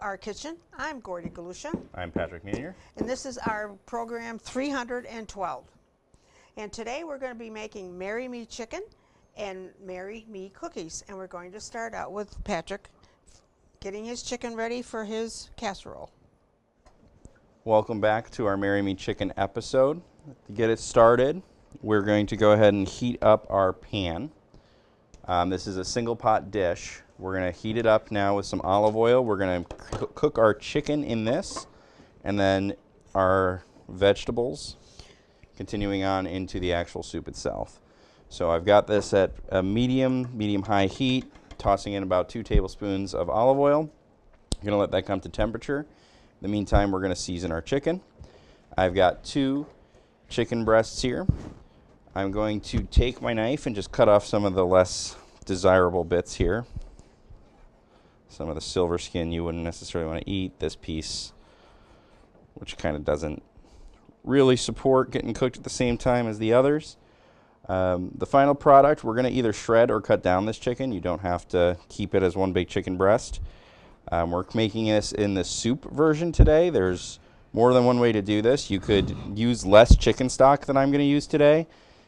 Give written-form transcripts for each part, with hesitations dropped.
our kitchen. I'm Gordy Galusha. I'm Patrick Meanier. And this is our program 312. And today we're going to be making Marry Me Chicken and Marry Me Cookies. And we're going to start out with Patrick getting his chicken ready for his casserole. Welcome back to our Marry Me Chicken episode. To get it started, we're going to go ahead and heat up our pan. This is a single pot dish. We're going to heat it up now with some olive oil. We're going to cook our chicken in this, and then our vegetables, continuing on into the actual soup itself. So I've got this at a medium-high heat, tossing in about 2 tablespoons of olive oil. I'm going to let that come to temperature. In the meantime, we're going to season our chicken. I've got 2 chicken breasts here. I'm going to take my knife and just cut off some of the less desirable bits here. Some of the silver skin you wouldn't necessarily want to eat. This piece, which kind of doesn't really support getting cooked at the same time as the others. The final product, we're going to either shred or cut down this chicken. You don't have to keep it as one big chicken breast. We're making this in the soup version today. There's more than one way to do this. You could use less chicken stock than I'm going to use today,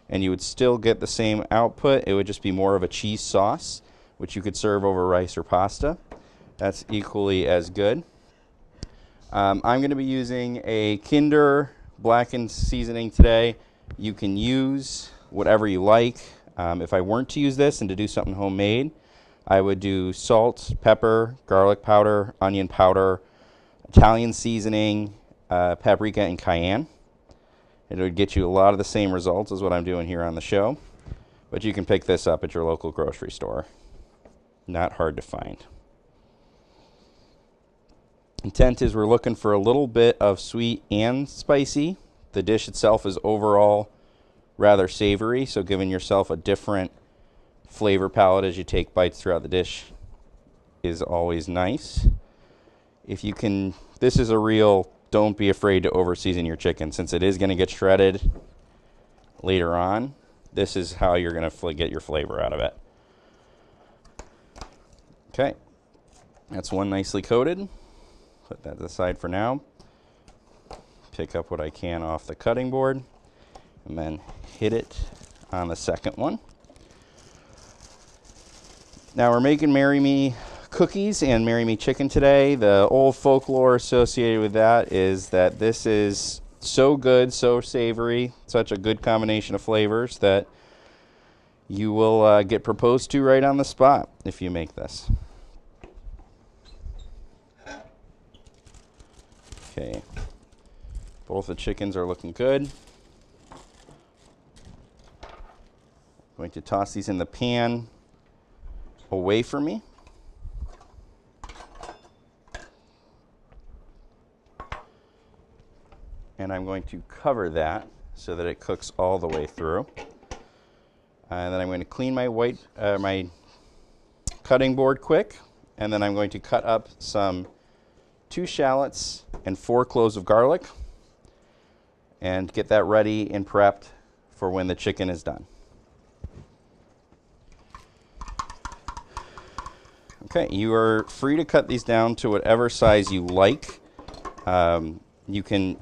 and you would still get the same output. It would just be more of a cheese sauce, which you could serve over rice or pasta. That's equally as good. I'm going to be using a Kinder blackened seasoning today. You can use whatever you like. If I weren't to use this and to do something homemade, I would do salt, pepper, garlic powder, onion powder, Italian seasoning, paprika, and cayenne. It would get you a lot of the same results as what I'm doing here on the show, but you can pick this up at your local grocery store. Not hard to find. Intent is we're looking for a little bit of sweet and spicy. The dish itself is overall rather savory, so giving yourself a different flavor palette as you take bites throughout the dish is always nice. If you can, this is a real, don't be afraid to over-season your chicken. Since it is going to get shredded later on, this is how you're going to get your flavor out of it. Okay, that's one nicely coated. Put that aside for now. Pick up what I can off the cutting board and then hit it on the second one. Now we're making Marry Me cookies and Marry Me chicken today. The old folklore associated with that is that this is so good, so savory, such a good combination of flavors that you will get proposed to right on the spot if you make this. Okay, both the chickens are looking good. I'm going to toss these in the pan away from me. And I'm going to cover that so that it cooks all the way through. And then I'm going to clean my my cutting board quick, and then I'm going to cut up some 2 shallots and 4 cloves of garlic and get that ready and prepped for when the chicken is done. Okay, you are free to cut these down to whatever size you like. You can,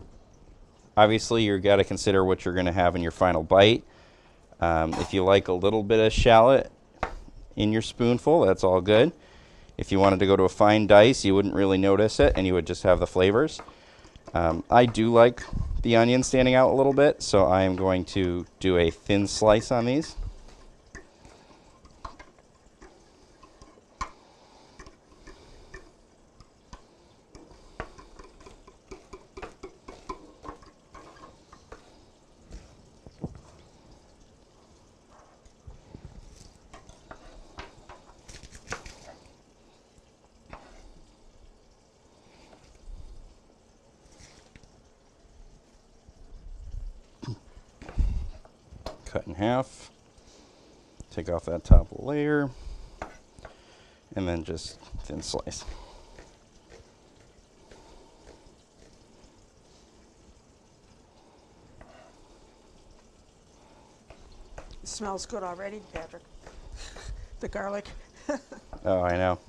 obviously, you've got to consider what you're going to have in your final bite. If you like a little bit of shallot in your spoonful, that's all good. If you wanted to go to a fine dice, you wouldn't really notice it, and you would just have the flavors. I do like the onion standing out a little bit, so I am going to do a thin slice on these. Cut in half, take off that top layer, and then just thin slice. It smells good already, Patrick. The garlic. Oh, I know.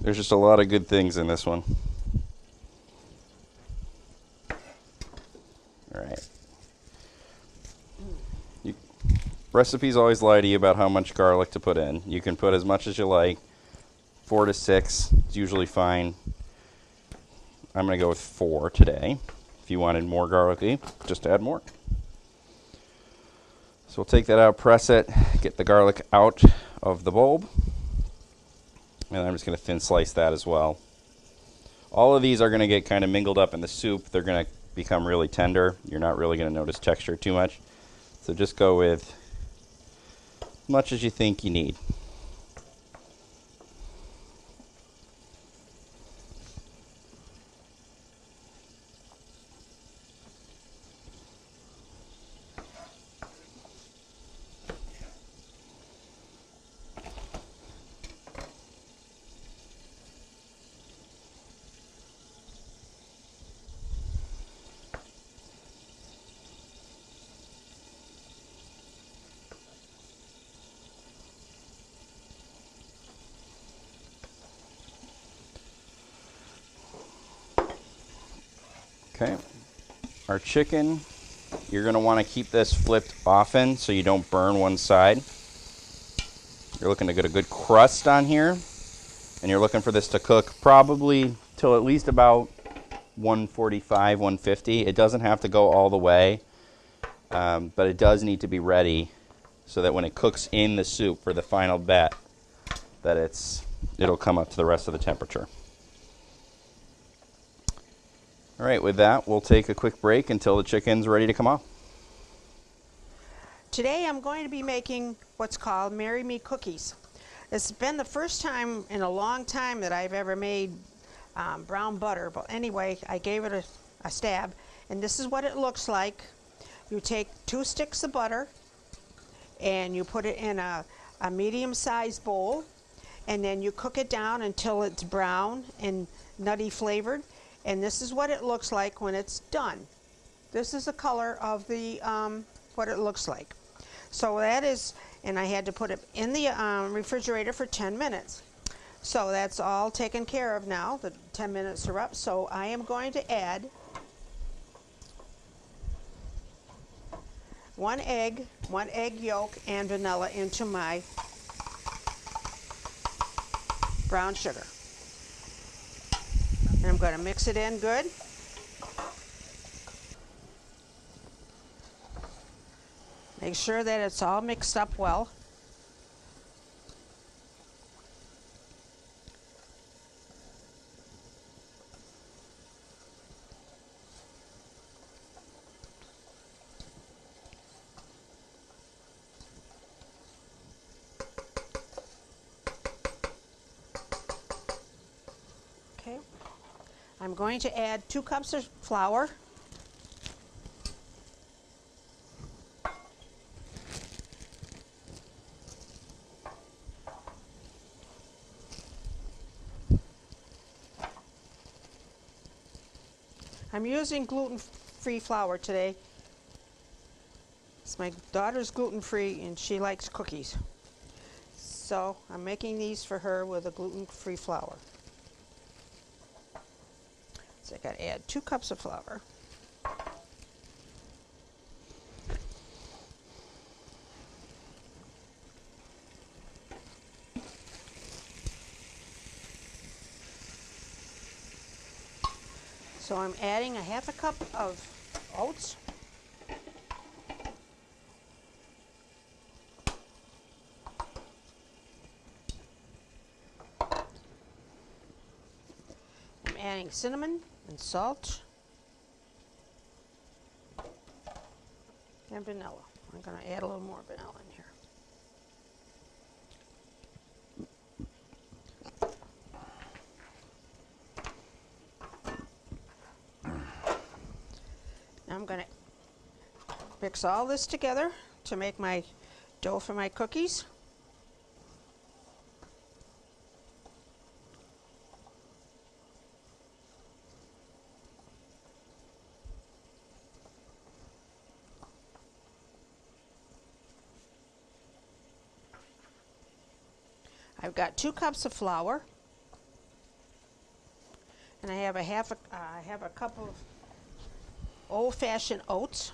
There's just a lot of good things in this one. All right. Recipes always lie to you about how much garlic to put in. You can put as much as you like. 4 to 6 is usually fine. I'm going to go with 4 today. If you wanted more garlicky, just add more. So we'll take that out, press it, get the garlic out of the bulb. And I'm just going to thin slice that as well. All of these are going to get kind of mingled up in the soup. They're going to become really tender. You're not really going to notice texture too much. So just go with as much as you think you need. Okay, our chicken, you're going to want to keep this flipped often so you don't burn one side. You're looking to get a good crust on here, and you're looking for this to cook probably till at least about 145, 150. It doesn't have to go all the way, but it does need to be ready so that when it cooks in the soup for the final bet, that it'll come up to the rest of the temperature. All right, with that, we'll take a quick break until the chicken's ready to come off. Today I'm going to be making what's called Marry Me cookies. It's been the first time in a long time that I've ever made brown butter, but anyway, I gave it a stab, and this is what it looks like. You take 2 sticks of butter and you put it in a medium-sized bowl, and then you cook it down until it's brown and nutty flavored. And this is what it looks like when it's done. This is the color of the what it looks like. So that is, and I had to put it in the refrigerator for 10 minutes. So that's all taken care of now. The 10 minutes are up. So I am going to add 1 egg yolk, and vanilla into my brown sugar. And I'm going to mix it in good. Make sure that it's all mixed up well. Okay. I'm going to add 2 cups of flour. I'm using gluten-free flour today. It's my daughter's gluten-free and she likes cookies. So I'm making these for her with a gluten-free flour. So I got to add 2 cups of flour. So I'm adding a 1/2 cup of oats. I'm adding cinnamon and salt and vanilla. I'm going to add a little more vanilla in here. Now I'm going to mix all this together to make my dough for my cookies. I've got 2 cups of flour. And I have a cup of old-fashioned oats.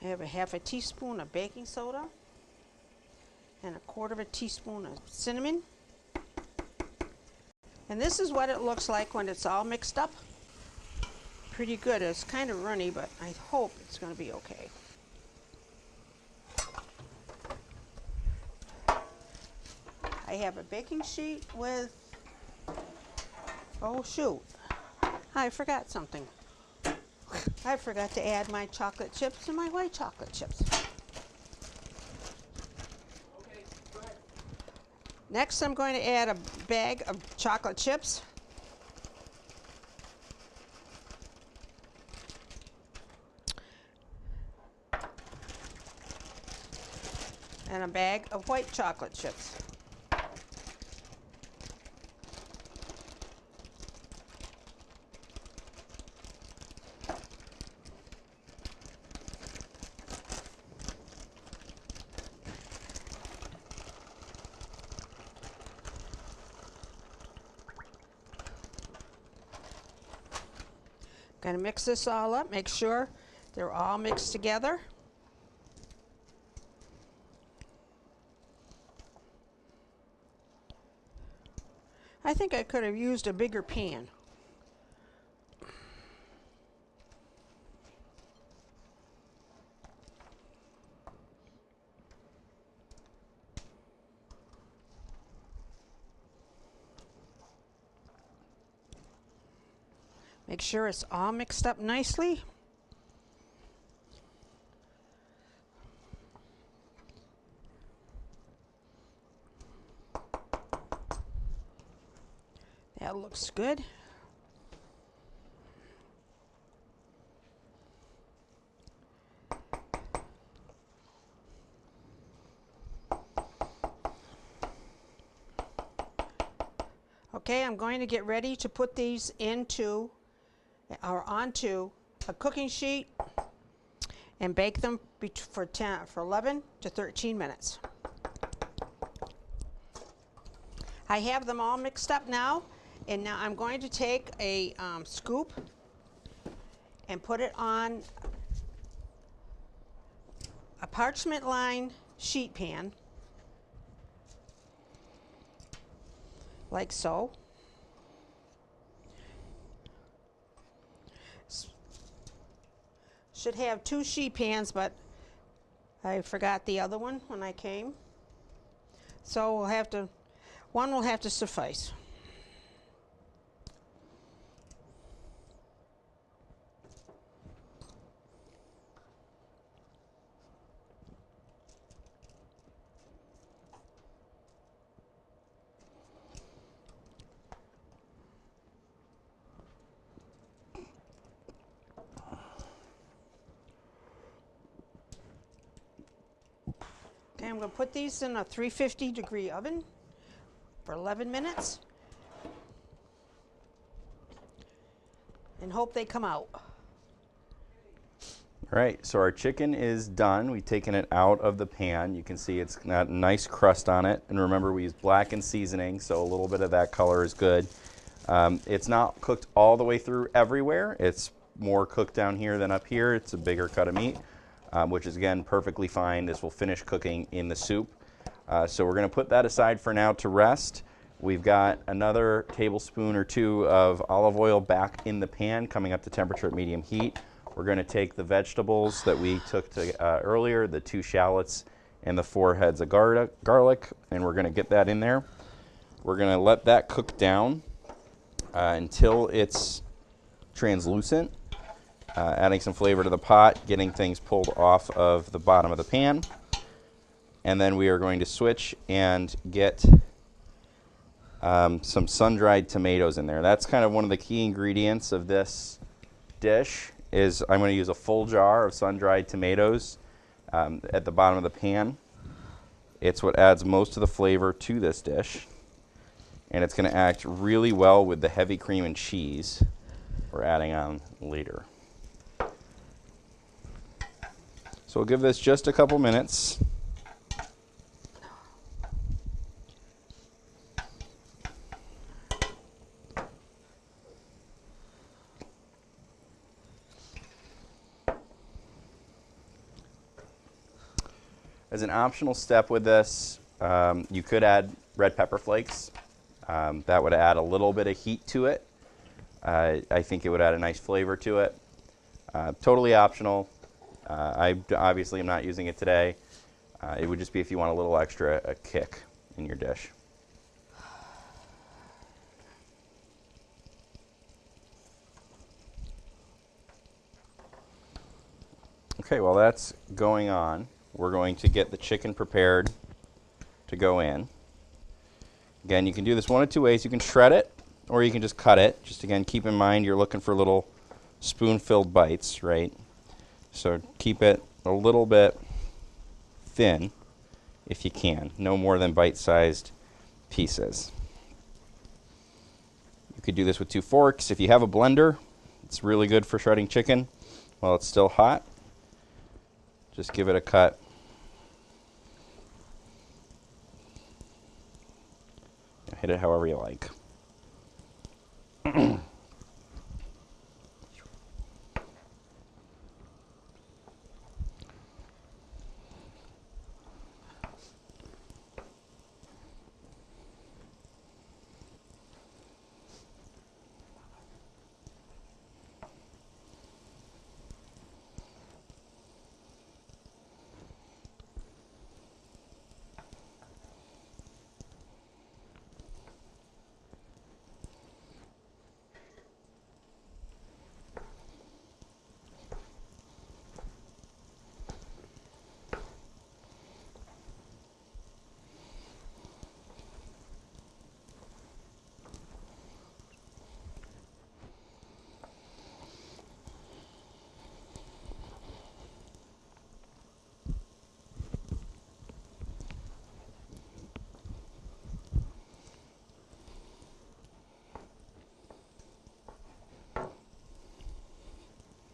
I have a half a teaspoon of baking soda and a quarter of a teaspoon of cinnamon. And this is what it looks like when it's all mixed up. Pretty good. It's kind of runny, but I hope it's going to be okay. I have a baking sheet with, oh shoot, I forgot something. I forgot to add my chocolate chips and my white chocolate chips. Okay, go ahead. Next, I'm going to add a bag of chocolate chips. And a bag of white chocolate chips. Going to mix this all up, make sure they're all mixed together. I think I could have used a bigger pan. Make sure it's all mixed up nicely. That looks good. Okay, I'm going to get ready to put these into or onto a cooking sheet and bake them for 11 to 13 minutes. I have them all mixed up now, and now I'm going to take a scoop and put it on a parchment lined sheet pan, like so. Should have 2 sheet pans, but I forgot the other one when I came. So one will have to suffice. Okay, I'm going to put these in a 350-degree oven for 11 minutes and hope they come out. All right, so our chicken is done. We've taken it out of the pan. You can see it's got a nice crust on it. And remember, we use blackened seasoning, so a little bit of that color is good. It's not cooked all the way through everywhere. It's more cooked down here than up here. It's a bigger cut of meat, which is, again, perfectly fine. This will finish cooking in the soup. So we're going to put that aside for now to rest. We've got another tablespoon or 2 of olive oil back in the pan, coming up to temperature at medium heat. We're going to take the vegetables that we took earlier, the 2 shallots and the 4 heads of garlic, and we're going to get that in there. We're going to let that cook down until it's translucent, adding some flavor to the pot, getting things pulled off of the bottom of the pan. And then we are going to switch and get some sun-dried tomatoes in there. That's kind of one of the key ingredients of this dish. Is I'm going to use a full jar of sun-dried tomatoes at the bottom of the pan. It's what adds most of the flavor to this dish, and it's going to act really well with the heavy cream and cheese we're adding on later. So we'll give this just a couple minutes. As an optional step with this, you could add red pepper flakes. That would add a little bit of heat to it. I think it would add a nice flavor to it. Totally optional. I obviously am not using it today. It would just be if you want a little extra kick in your dish. Okay, while that's going on, we're going to get the chicken prepared to go in. Again, you can do this one of two ways. You can shred it, or you can just cut it. Just again, keep in mind you're looking for little spoon-filled bites, right? So keep it a little bit thin if you can. No more than bite-sized pieces. You could do this with 2 forks. If you have a blender, it's really good for shredding chicken while it's still hot. Just give it a cut. Hit it however you like.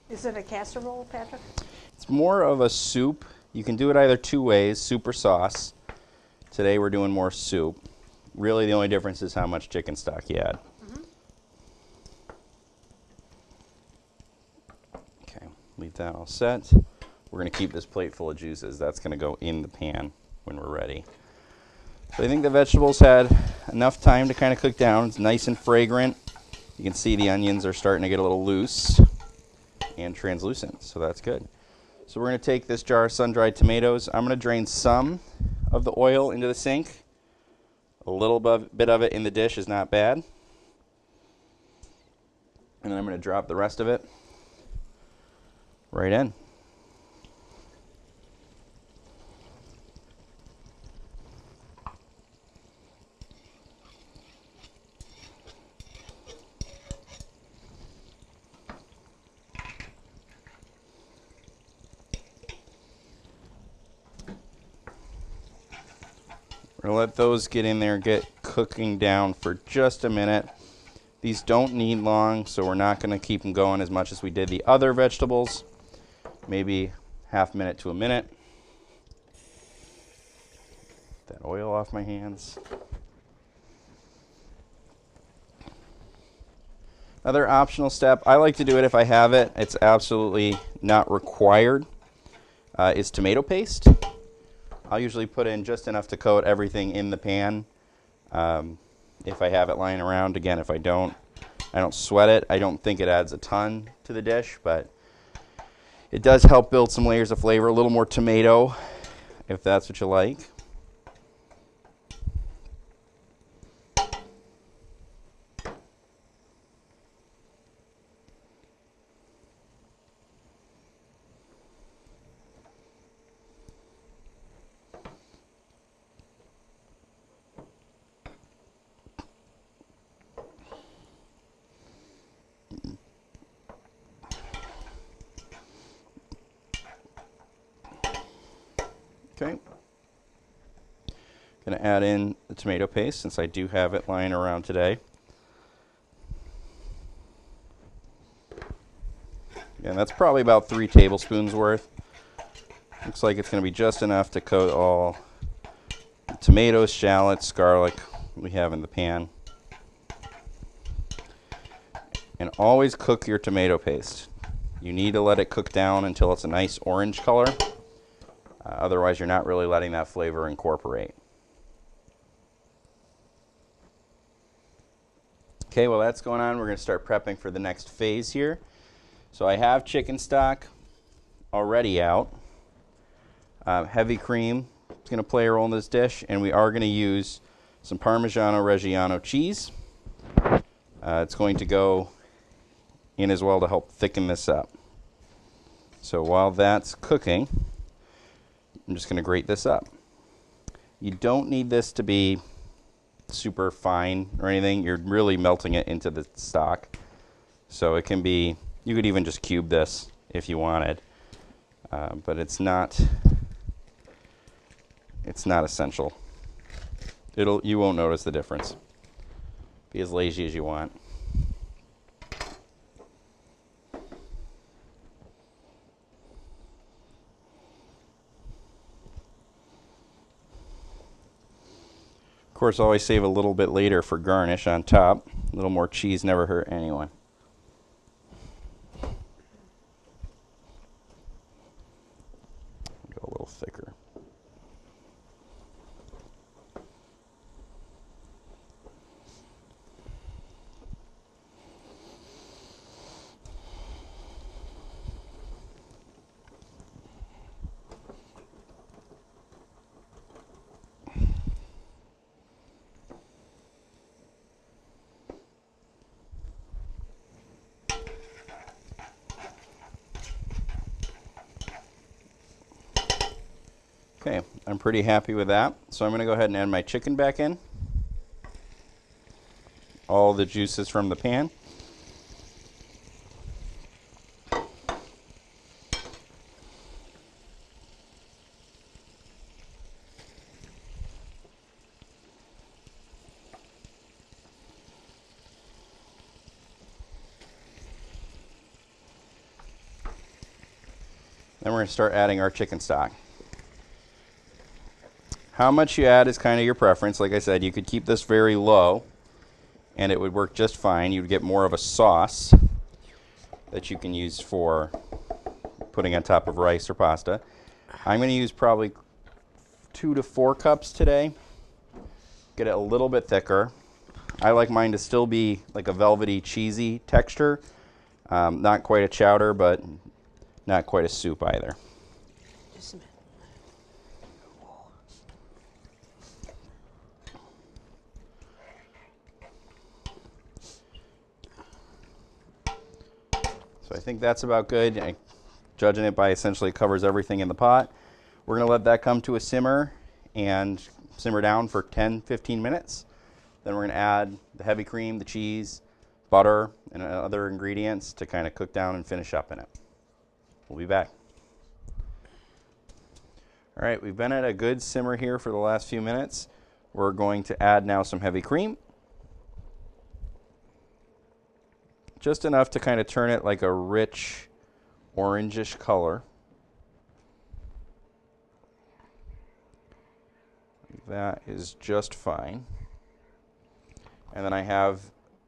Is it a casserole, Patrick? It's more of a soup. You can do it either 2 ways, soup or sauce. Today we're doing more soup. Really the only difference is how much chicken stock you add. Okay, leave that all set. We're going to keep this plate full of juices. That's going to go in the pan when we're ready. So I think the vegetables had enough time to kind of cook down. It's nice and fragrant. You can see the onions are starting to get a little loose and translucent, so that's good. So we're going to take this jar of sun-dried tomatoes. I'm going to drain some of the oil into the sink. A little bit of it in the dish is not bad. And then I'm going to drop the rest of it right in. We're going to let those get in there, get cooking down for just a minute. These don't need long, so we're not going to keep them going as much as we did the other vegetables. Maybe half minute to a minute. Get that oil off my hands. Another optional step, I like to do it if I have it. It's absolutely not required, is tomato paste. I'll usually put in just enough to coat everything in the pan. If I have it lying around, again, if I don't sweat it. I don't think it adds a ton to the dish, but it does help build some layers of flavor. A little more tomato, if that's what you like. Okay. Going to add in the tomato paste since I do have it lying around today. And that's probably about 3 tablespoons worth. Looks like it's going to be just enough to coat all the tomatoes, shallots, garlic we have in the pan. And always cook your tomato paste. You need to let it cook down until it's a nice orange color. Otherwise, you're not really letting that flavor incorporate. Okay, while that's going on, we're going to start prepping for the next phase here. So I have chicken stock already out. Heavy cream is going to play a role in this dish, and we are going to use some Parmigiano Reggiano cheese. It's going to go in as well to help thicken this up. So while that's cooking, I'm just going to grate this up. You don't need this to be super fine or anything. You're really melting it into the stock. So it can be, you could even just cube this if you wanted, but it's not essential. You won't notice the difference. Be as lazy as you want. Of course, always save a little bit later for garnish on top. A little more cheese never hurt anyone. Go a little thicker. Okay, I'm pretty happy with that. So I'm going to go ahead and add my chicken back in. All the juices from the pan. Then we're going to start adding our chicken stock. How much you add is kind of your preference. Like I said, you could keep this very low and it would work just fine. You'd get more of a sauce that you can use for putting on top of rice or pasta. I'm going to use probably 2 to 4 cups today. Get it a little bit thicker. I like mine to still be like a velvety, cheesy texture. Not quite a chowder, but not quite a soup either. Just a minute. So I think that's about good. Judging it by essentially covers everything in the pot. We're going to let that come to a simmer and simmer down for 10-15 minutes. Then we're going to add the heavy cream, the cheese, butter, and other ingredients to kind of cook down and finish up in it. We'll be back. All right, we've been at a good simmer here for the last few minutes. We're going to add now some heavy cream. Just enough to kind of turn it like a rich orangish color. That is just fine. And then I have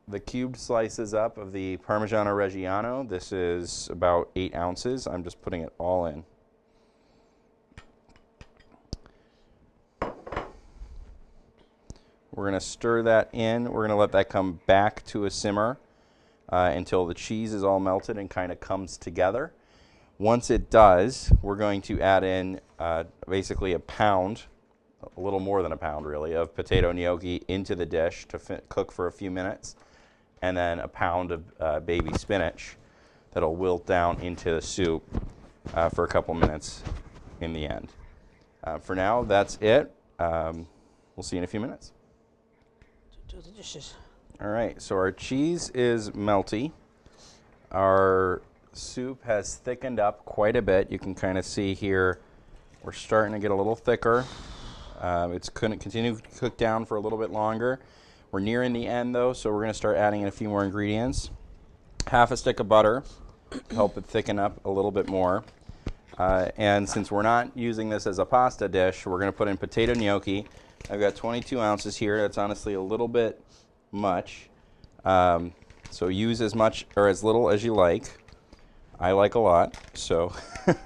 the cubed slices up of the Parmigiano Reggiano. This is about 8 ounces. I'm just putting it all in. We're going to stir that in. We're going to let that come back to a simmer until the cheese is all melted and kind of comes together. Once it does, we're going to add in basically a pound, a little more than a pound really, of potato gnocchi into the dish to cook for a few minutes, and then a pound of baby spinach that'll wilt down into the soup for a couple minutes in the end. For now, that's it. We'll see you in a few minutes. Do the dishes. All right, so our cheese is melty. Our soup has thickened up quite a bit. You can kind of see here we're starting to get a little thicker. It's going to continue to cook down for a little bit longer. We're nearing the end though, so we're going to start adding in a few more ingredients. Half a stick of butter to help it thicken up a little bit more. And since we're not using this as a pasta dish, we're going to put in potato gnocchi. I've got 22 ounces here. That's honestly a little bit much. So use as much or as little as you like. I like a lot, so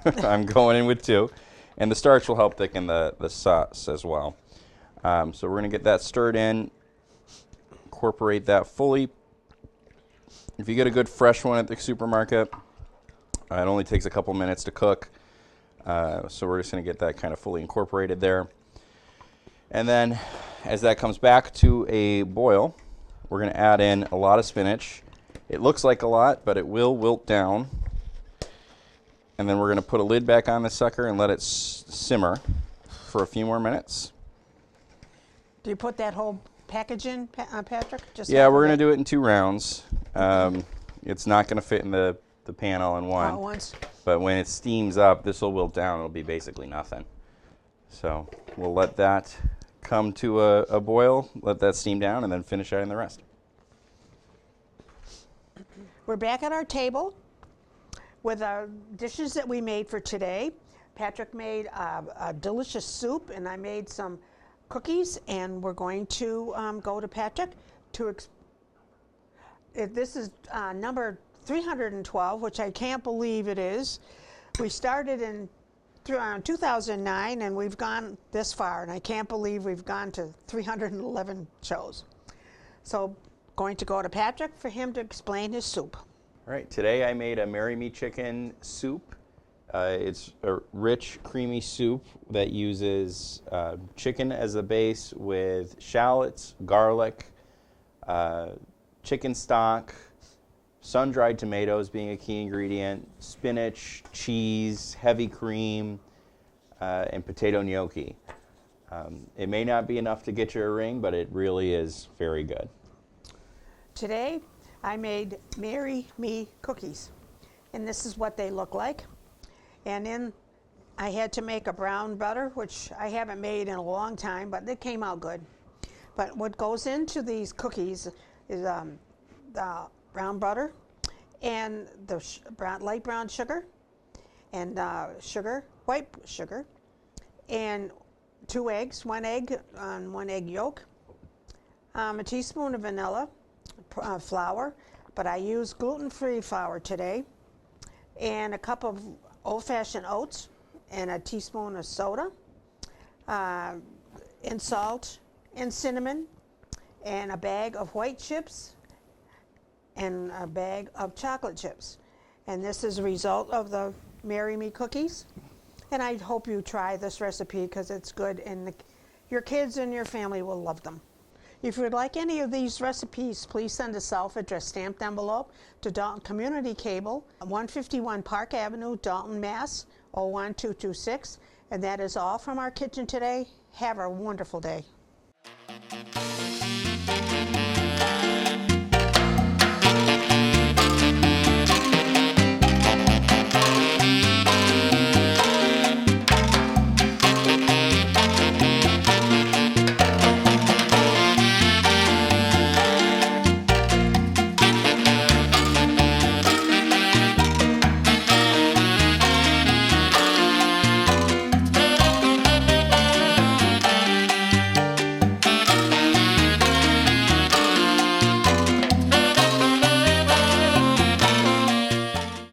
I'm going in with 2. And the starch will help thicken the sauce as well. So we're going to get that stirred in, incorporate that fully. If you get a good fresh one at the supermarket, it only takes a couple minutes to cook. So we're just going to get that kind of fully incorporated there. And then as that comes back to a boil, we're going to add in a lot of spinach. It looks like a lot, but it will wilt down. And then we're going to put a lid back on the sucker and let it simmer for a few more minutes. Do you put that whole package in, Patrick? Yeah, we're going to do it in 2 rounds. It's not going to fit in the pan all in one. All at once? But when it steams up, this will wilt down. It'll be basically nothing. So we'll let that come to a boil, let that steam down, and then finish adding the rest. We're back at our table with our dishes that we made for today. Patrick made a delicious soup, and I made some cookies, and we're going to go to Patrick to this is number 312, which I can't believe it is. We started in 2009, and we've gone this far, and I can't believe we've gone to 311 shows. So going to go to Patrick for him to explain his soup. All right, today I made a Me Chicken soup. It's a rich, creamy soup that uses chicken as a base with shallots, garlic, chicken stock, sun-dried tomatoes being a key ingredient, spinach, cheese, heavy cream, and potato gnocchi. It may not be enough to get you a ring, but it really is very good. Today I made Marry Me cookies, and this is what they look like. And then I had to make a brown butter, which I haven't made in a long time, but it came out good. But what goes into these cookies is the brown butter and the light brown sugar and white sugar, and 2 eggs, 1 egg on 1 egg yolk, a teaspoon of vanilla, flour, but I use gluten-free flour today, and a cup of old-fashioned oats, and a teaspoon of soda, and salt, and cinnamon, and a bag of white chips, and a bag of chocolate chips. And this is a result of the Marry Me cookies. And I hope you try this recipe because it's good, and your kids and your family will love them. If you would like any of these recipes, please send a self-addressed stamped envelope to Dalton Community Cable, 151 Park Avenue, Dalton, Mass. 01226. And that is all from our kitchen today. Have a wonderful day.